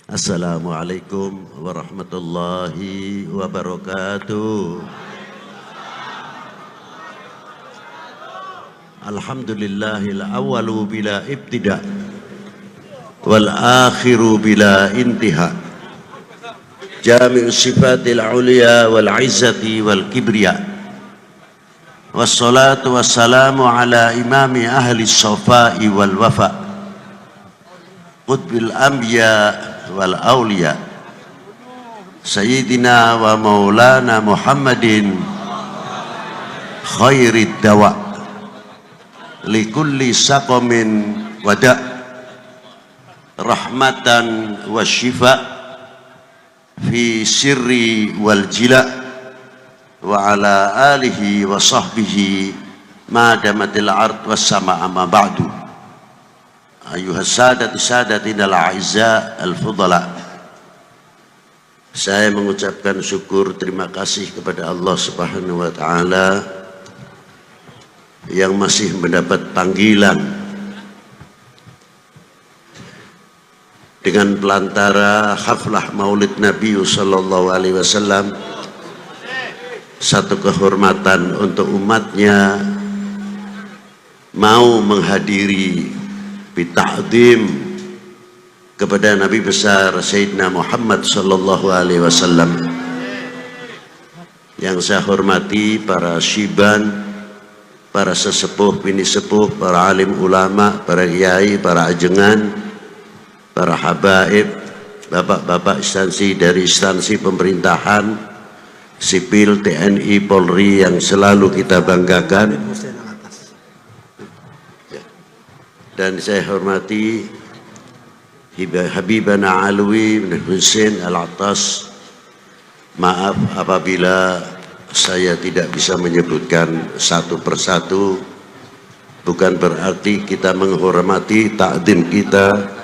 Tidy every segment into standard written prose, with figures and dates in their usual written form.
Assalamualaikum warahmatullahi wabarakatuh. Alhamdulillahil awwalu bila ibtida wal akhiru bila intiha. Jami'u sifatil ulia wal izzati wal kibriya. Wassalatu wassalamu ala imami ahli sofai wal wafa, qutbil anbiya wal awliya, sayyidina wa maulana Muhammadin khairid dawa likulli saqamin wada, rahmatan wa shifa fi sirri wal jila, wa ala alihi wa sahbihi ma damatil ard was sama amma ba'du. Ayuhas sadatina al-a'izza al-fudala, saya mengucapkan syukur terima kasih kepada Allah Subhanahu wa ta'ala yang masih mendapat panggilan dengan pelantara haflah maulid Nabi sallallahu alaihi wasallam, satu kehormatan untuk umatnya mau menghadiri bita'zim kepada Nabi besar Sayyidina Muhammad sallallahu alaihi wasallam. Yang saya hormati para syiban, para sesepuh, bini sepuh, para alim ulama, para kiai, para ajengan, para habaib, bapak-bapak instansi dari instansi pemerintahan, sipil, TNI, Polri yang selalu kita banggakan. Dan saya hormati Habibana Alwi bin Husain Al-Attas. Maaf apabila saya tidak bisa menyebutkan satu persatu, bukan berarti kita menghormati takdim kita.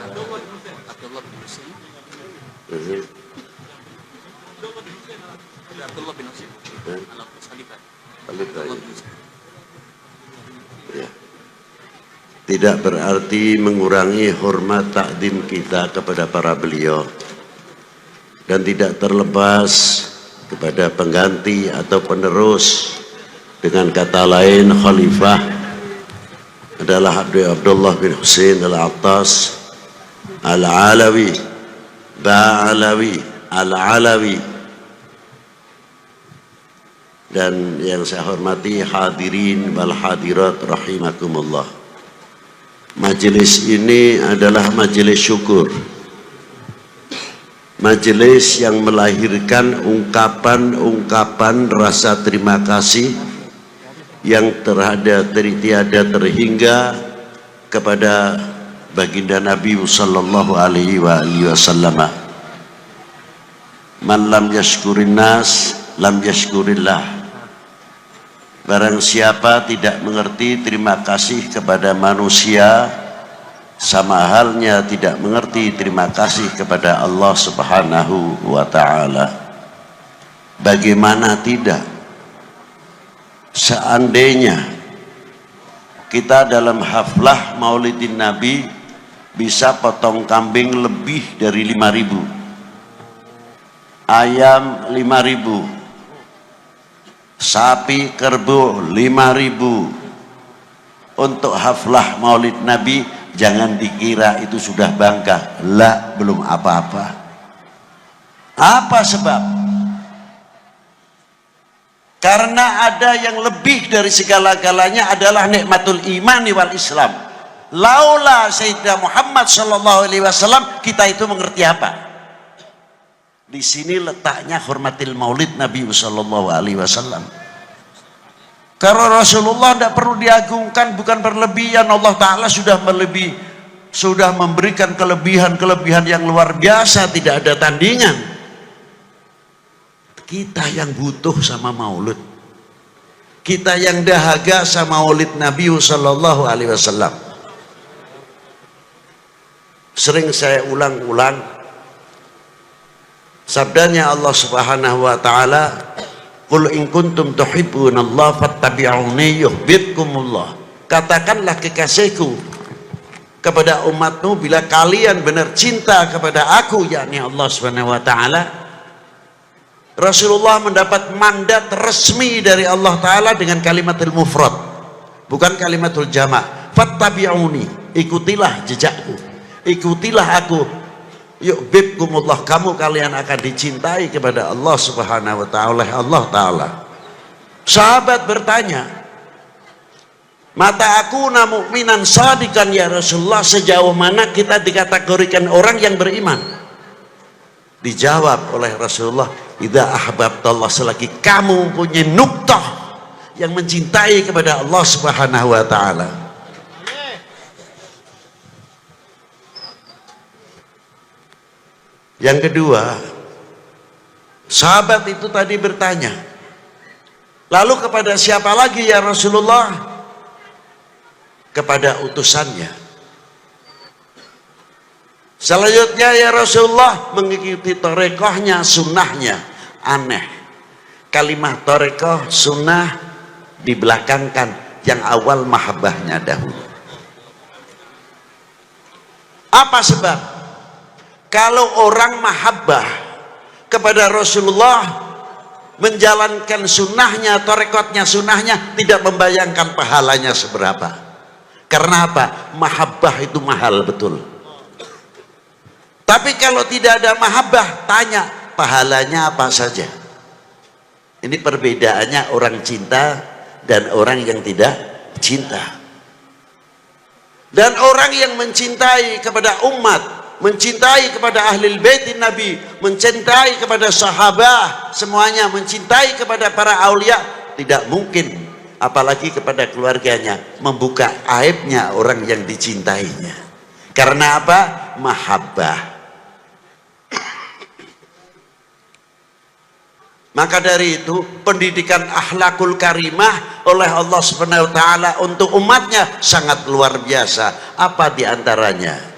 Tidak berarti mengurangi hormat takdim kita kepada para beliau, dan tidak terlepas kepada pengganti atau penerus. Dengan kata lain, khalifah adalah Abdullah bin Husain Al-Attas Al-Alawi Ba'alawi Al-Alawi. Dan yang saya hormati hadirin wal hadirat rahimakumullah, majelis ini adalah majelis syukur, majelis yang melahirkan ungkapan-ungkapan rasa terima kasih yang tiada terhingga kepada baginda Nabi sallallahu alaihi wasallam. Man lam yashkurin nas lam yashkurillah. Barang siapa tidak mengerti terima kasih kepada manusia, sama halnya tidak mengerti terima kasih kepada Allah Subhanahu wa ta'ala. Bagaimana tidak? Seandainya kita dalam haflah maulidin Nabi bisa potong kambing lebih dari 5.000, ayam 5.000, sapi kerbau 5.000 untuk haflah maulid Nabi, jangan dikira itu sudah bangga. Lah, belum apa-apa. Apa sebab? Karena ada yang lebih dari segala-galanya adalah nikmatul imani wal Islam. Laula Sayyidina Muhammad sallallahu alaihi wasallam, kita itu mengerti apa? Di sini letaknya hormatil maulid Nabi sallallahu alaihi wasallam. Karena Rasulullah tidak perlu diagungkan, bukan berlebihan. Allah Ta'ala sudah memberikan kelebihan-kelebihan yang luar biasa, tidak ada tandingan. Kita yang butuh sama maulid, kita yang dahaga sama maulid Nabi sallallahu alaihi wasallam. Sering saya ulang-ulang sabdanya Allah Subhanahu wa ta'ala, qul in kuntum tuhibbunallah fattabi'uni yuhibbukumullah. Katakanlah kekasihku, kepada umatmu bila kalian benar cinta kepada aku, yakni Allah Subhanahu wa taala. Rasulullah mendapat mandat resmi dari Allah taala dengan kalimatul mufrad, bukan kalimatul jama'. Fattabi'uni, ikutilah jejakku, ikutilah aku, yuhibbukumullah, kalian akan dicintai kepada Allah Subhanahu wa taala oleh Allah taala. Sahabat bertanya, mata aku mu'minan sadikan ya Rasulullah, sejauh mana kita dikategorikan orang yang beriman? Dijawab oleh Rasulullah, idza ahbabtallah, selagi kamu mempunyai nuktah yang mencintai kepada Allah Subhanahu wa taala. Yang kedua, sahabat itu tadi bertanya, lalu kepada siapa lagi ya Rasulullah? Kepada utusannya. Selanjutnya ya Rasulullah, mengikuti torekohnya, sunnahnya. Aneh, kalimah torekoh, sunnah dibelakangkan, yang awal mahabbahnya dahulu. Apa sebab? Kalau orang mahabbah kepada Rasulullah, menjalankan sunnahnya, torekotnya, sunnahnya, tidak membayangkan pahalanya seberapa. Karena apa? Mahabbah itu mahal betul. Tapi kalau tidak ada mahabbah, tanya pahalanya apa saja. Ini perbedaannya orang cinta dan orang yang tidak cinta. Dan orang yang mencintai kepada umat, mencintai kepada ahli bait Nabi, mencintai kepada sahabat, semuanya mencintai kepada para aulia, tidak mungkin apalagi kepada keluarganya membuka aibnya orang yang dicintainya. Karena apa? Mahabbah. Maka dari itu pendidikan akhlakul karimah oleh Allah Subhanahu wa taala untuk umatnya sangat luar biasa. Apa diantaranya?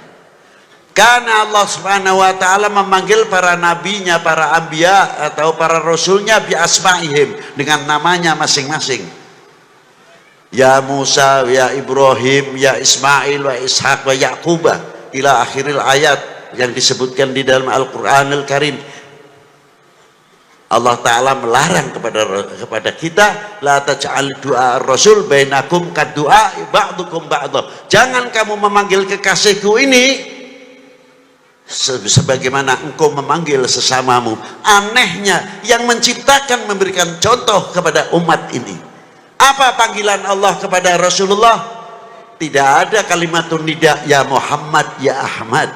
Karena Allah Subhanahu wa taala memanggil para nabinya, para anbiya atau para rasulnya bi asma'ihim, dengan namanya masing-masing. Ya Musa, ya Ibrahim, ya Ismail, wa Ishaq, wa Yaqubah, ila akhiril ayat yang disebutkan di dalam Al-Qur'anul Karim. Allah Ta'ala melarang kepada kita, la taj'al du'a ar-rasul bainakum kaddu'a ba'dukum ba'dah. Jangan kamu memanggil kekasihku ini sebagaimana engkau memanggil sesamamu. Anehnya, yang menciptakan memberikan contoh kepada umat ini. Apa panggilan Allah kepada Rasulullah? Tidak ada kalimatun nida, ya Muhammad, ya Ahmad.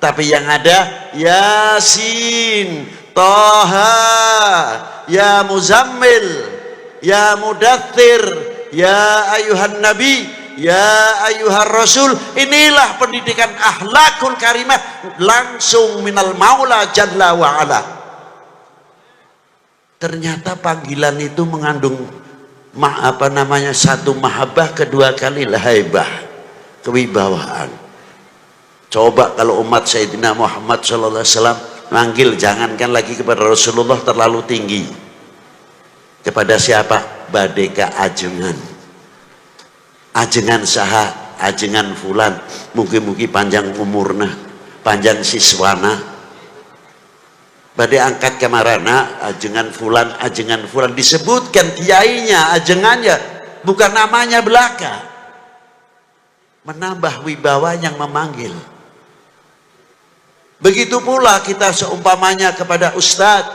Tapi yang ada, Yasin, Taha, ya Muzammil, ya Mudaththir, ya ayuhan Nabi, ya ayuhar Rasul. Inilah pendidikan akhlakul karimah langsung minal Maula Jalla wa Ala. Ternyata panggilan itu mengandung satu mahabbah, kedua kali haibah, kewibawaan. Coba kalau umat Sayyidina Muhammad SAW manggil, jangankan lagi kepada Rasulullah terlalu tinggi. Kepada siapa? Badeka ajengan. Ajengan saha, ajengan fulan, mugi-mugi panjang umurna, panjang siswana. Badai angkat kamarana, ajengan fulan, disebutkan kiainya, ajengannya, bukan namanya belaka. Menambah wibawa yang memanggil. Begitu pula kita seumpamanya kepada ustadz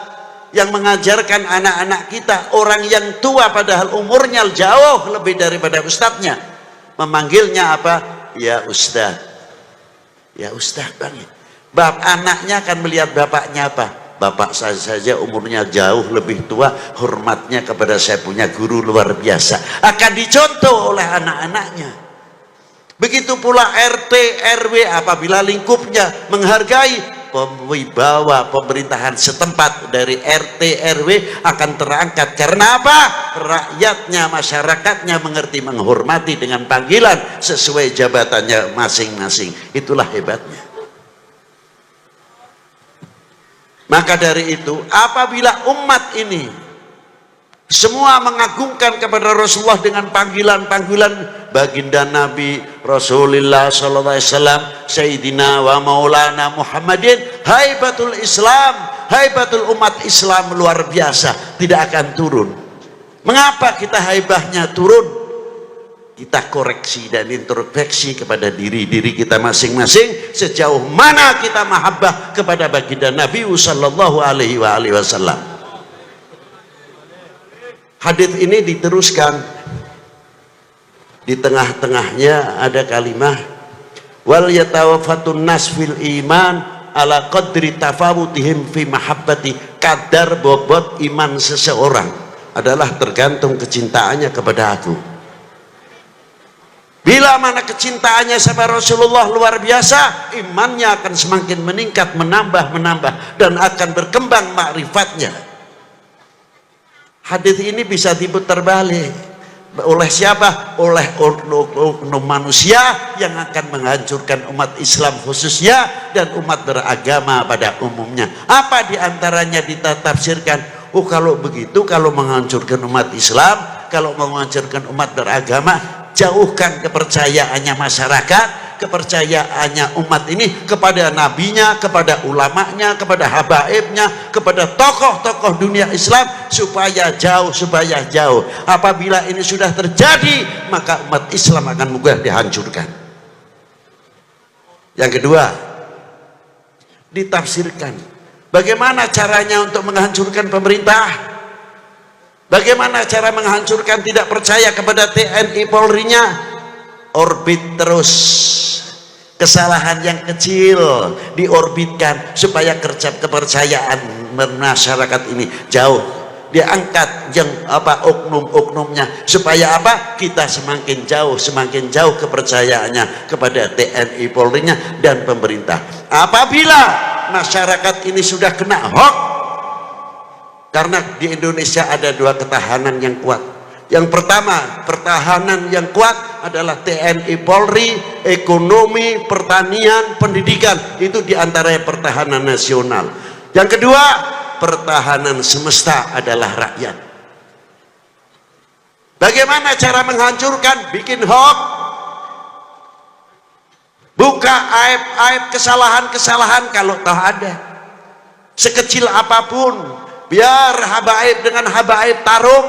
yang mengajarkan anak-anak kita, orang yang tua padahal umurnya jauh lebih daripada ustadznya, memanggilnya apa? Ya ustadz, ya ustadz bang. Bab anaknya akan melihat bapaknya apa? Bapak saya saja umurnya jauh lebih tua, hormatnya kepada saya punya guru luar biasa, akan dicontoh oleh anak-anaknya. Begitu pula RT RW apabila lingkupnya menghargai, wibawa pemerintahan setempat dari RT RW akan terangkat. Karena apa? Rakyatnya, masyarakatnya mengerti, menghormati dengan panggilan sesuai jabatannya masing-masing. Itulah hebatnya. Maka dari itu, apabila umat ini Semua mengagungkan kepada Rasulullah dengan panggilan-panggilan baginda Nabi Rasulullah sallallahu alaihi wasallam, Sayyidina wa Maulana Muhammadin. Haibatul Islam, haibatul umat Islam luar biasa, tidak akan turun. Mengapa kita haibahnya turun? Kita koreksi dan introspeksi kepada diri kita masing-masing, sejauh mana kita mahabbah kepada baginda Nabi sallallahu alaihi wasallam. Hadis ini diteruskan, di tengah-tengahnya ada kalimah wal yatawaffatun nas fil iman ala qadri tafawutihim fi mahabbati. Kadar bobot iman seseorang adalah tergantung kecintaannya kepada aku. Bila mana kecintaannya sama Rasulullah luar biasa, imannya akan semakin meningkat, menambah dan akan berkembang makrifatnya. Hadis ini bisa diputar balik oleh siapa? Oleh oknum manusia yang akan menghancurkan umat Islam khususnya dan umat beragama pada umumnya. Apa diantaranya ditafsirkan? Oh, kalau begitu, kalau menghancurkan umat Islam, kalau menghancurkan umat beragama, jauhkan kepercayaannya masyarakat, kepercayaannya umat ini kepada nabinya, kepada ulamanya, kepada habaibnya, kepada tokoh-tokoh dunia Islam, supaya jauh. Apabila ini sudah terjadi, maka umat Islam akan mudah dihancurkan. Yang kedua, ditafsirkan bagaimana caranya untuk menghancurkan pemerintah. Bagaimana cara menghancurkan tidak percaya kepada TNI Polri-nya? Orbit terus, kesalahan yang kecil diorbitkan supaya kepercayaan masyarakat ini jauh, diangkat yang oknum-oknumnya, supaya kita semakin jauh kepercayaannya kepada TNI Polri-nya dan pemerintah. Apabila masyarakat ini sudah kena hoax, karena di Indonesia ada dua ketahanan yang kuat. Yang pertama, pertahanan yang kuat adalah TNI Polri, ekonomi, pertanian, pendidikan. Itu diantaranya pertahanan nasional. Yang kedua, pertahanan semesta adalah rakyat. Bagaimana cara menghancurkan? Bikin hoax, buka aib-aib, kesalahan-kesalahan kalau tahu ada, sekecil apapun. Biar habaib dengan habaib tarung,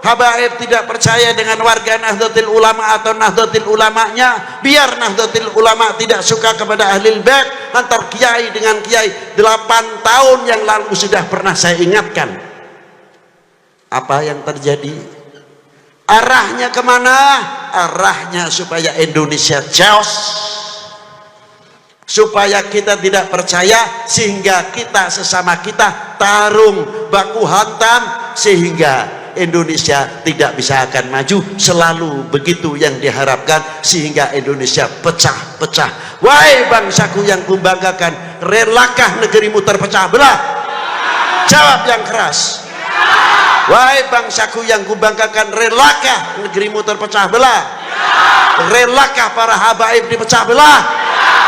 habaib tidak percaya dengan warga Nahdlatul Ulama atau Nahdlatul Ulamanya, biar Nahdlatul Ulama tidak suka kepada Ahlul Bait, antar kiai dengan kiai. 8 tahun yang lalu sudah pernah saya ingatkan. Apa yang terjadi? Arahnya kemana? Arahnya supaya Indonesia chaos, supaya kita tidak percaya, sehingga kita sesama kita tarung baku hantam, sehingga Indonesia tidak bisa akan maju. Selalu begitu yang diharapkan, sehingga Indonesia pecah-pecah. Wahai bangsaku yang kubanggakan, relakah negerimu terpecah belah? Jawab yang keras. Wahai bangsaku yang kubanggakan, relakah negerimu terpecah belah? Relakah para habaib dipecah belah?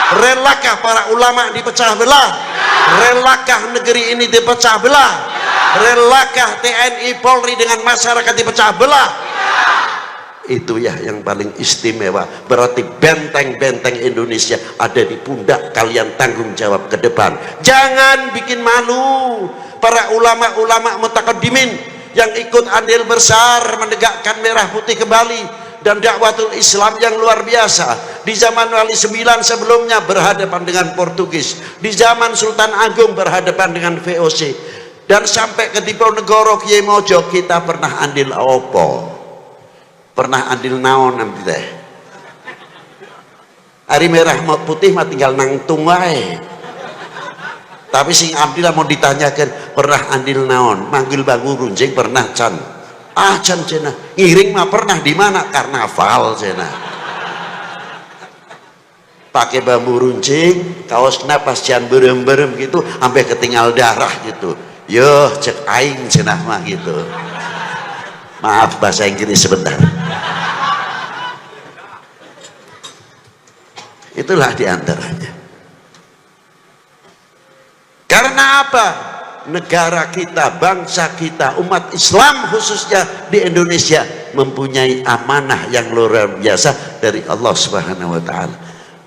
Relakah para ulama dipecah belah? Relakah negeri ini dipecah belah? Relakah TNI Polri dengan masyarakat dipecah belah? Itu ya yang paling istimewa. Berarti benteng-benteng Indonesia ada di pundak kalian, tanggung jawab ke depan. Jangan bikin malu para ulama-ulama mutakaddimin yang ikut andil besar menegakkan merah putih kembali dan dakwatul Islam yang luar biasa. Di zaman Wali Sembilan sebelumnya berhadapan dengan Portugis, di zaman Sultan Agung berhadapan dengan VOC, dan sampai ke Diponegoro Kiai Mojo kita pernah andil opo, pernah andil naon nanti teh. Hari merah mau putih mah tinggal nangtung wae. Tapi sing andil mau ditanyakan pernah andil naon, manggil bangu runcing pernah can. Ah can cina, ngiring mah pernah di mana? Karnaval cina. Pakai bambu runcing, kaosnya pas cian berem-berem gitu, sampai ketinggal darah gitu. Yo cek aing cina mah gitu. Maaf bahasa Inggris sebentar. Itulah diantaranya. Karena apa? negara kita, bangsa kita, umat Islam khususnya di Indonesia mempunyai amanah yang luar biasa dari Allah Subhanahu wa taala.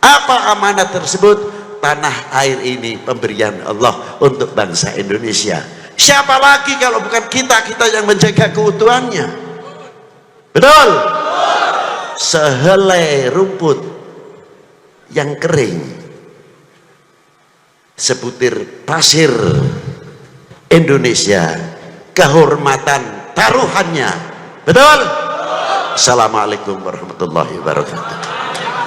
Apa amanah tersebut? Tanah air ini pemberian Allah untuk bangsa Indonesia. Siapa lagi kalau bukan kita yang menjaga keutuhannya? Betul? Sehelai rumput yang kering, sebutir pasir Indonesia, kehormatan taruhannya. Betul? Assalamualaikum warahmatullahi wabarakatuh.